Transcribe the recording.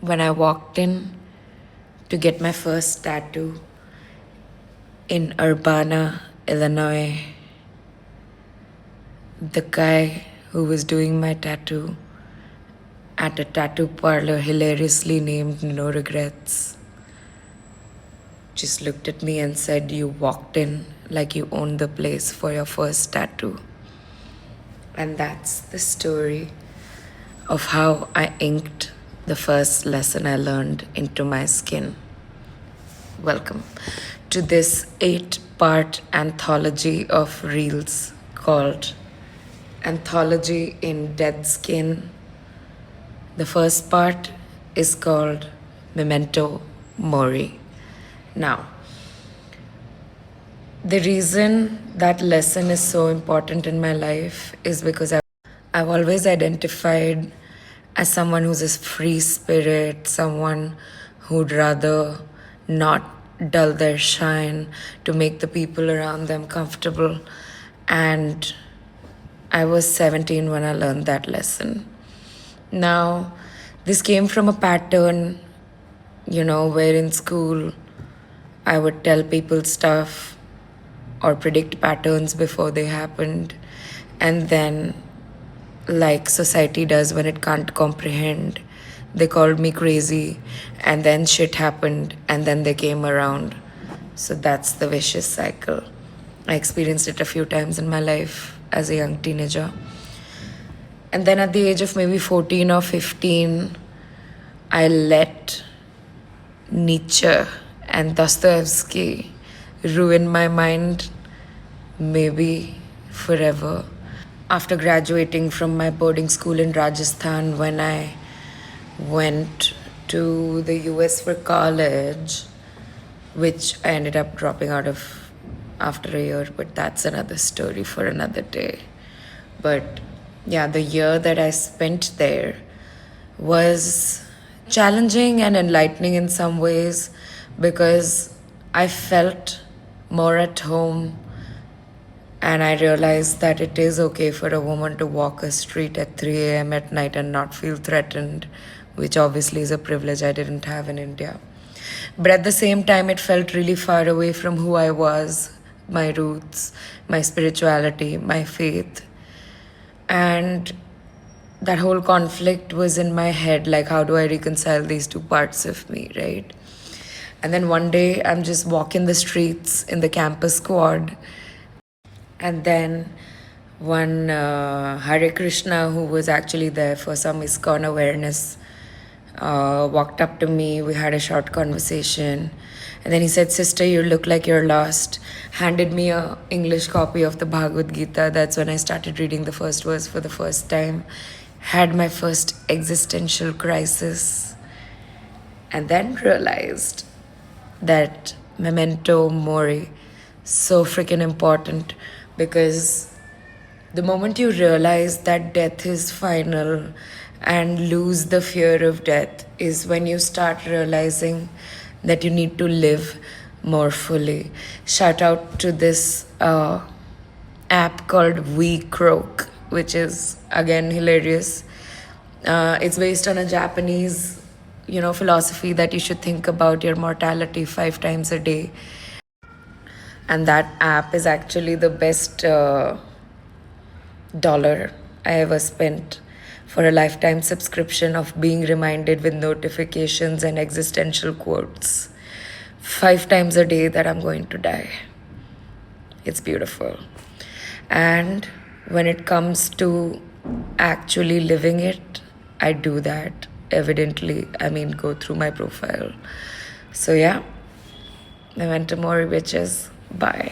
when I walked in to get my first tattoo in Urbana, Illinois. The guy who was doing my tattoo at a tattoo parlor hilariously named No Regrets just looked at me and said, "You walked in like you owned the place for your first tattoo." And that's the story of how I inked the first lesson I learned into my skin. Welcome to this 8-part anthology of reels called Anthology in Dead Skin. The first part is called Memento Mori. Now, the reason that lesson is so important in my life is because I've always identified as someone who's a free spirit, someone who'd rather not dull their shine to make the people around them comfortable. And I was 17 when I learned that lesson. Now, this came from a pattern, where in school I would tell people stuff or predict patterns before they happened. And then, like society does when it can't comprehend, they called me crazy, and then shit happened, and then they came around. So that's the vicious cycle. I experienced it a few times in my life as a young teenager. And then at the age of maybe 14 or 15, I let Nietzsche and Dostoevsky ruin my mind, maybe forever. After graduating from my boarding school in Rajasthan, when I went to the US for college, which I ended up dropping out of after a year, but that's another story for another day. But yeah, the year that I spent there was challenging and enlightening in some ways because I felt more at home, and I realized that it is okay for a woman to walk a street at 3 a.m. at night and not feel threatened, which obviously is a privilege I didn't have in India. But at the same time, it felt really far away from who I was, my roots, my spirituality, my faith. And that whole conflict was in my head, like, how do I reconcile these two parts of me, right? And then one day I'm just walking the streets in the campus squad, and then one Hare Krishna, who was actually there for some ISKCON awareness, walked up to me. We had a short conversation, and then he said, "Sister, you look like you're lost." Handed me a English copy of the Bhagavad Gita. That's when I started reading the first verse for the first time. Had my first existential crisis, and then realized that Memento Mori, so freaking important, because the moment you realize that death is final and lose the fear of death is when you start realizing that you need to live more fully. Shout out to this app called We Croak, which is again hilarious. It's based on a Japanese, philosophy that you should think about your mortality 5 times a day. And that app is actually the best dollar I ever spent for a lifetime subscription of being reminded with notifications and existential quotes 5 times a day that I'm going to die. It's beautiful. And when it comes to actually living it, I do that evidently. Go through my profile. So yeah, Memento Mori, bitches. Bye.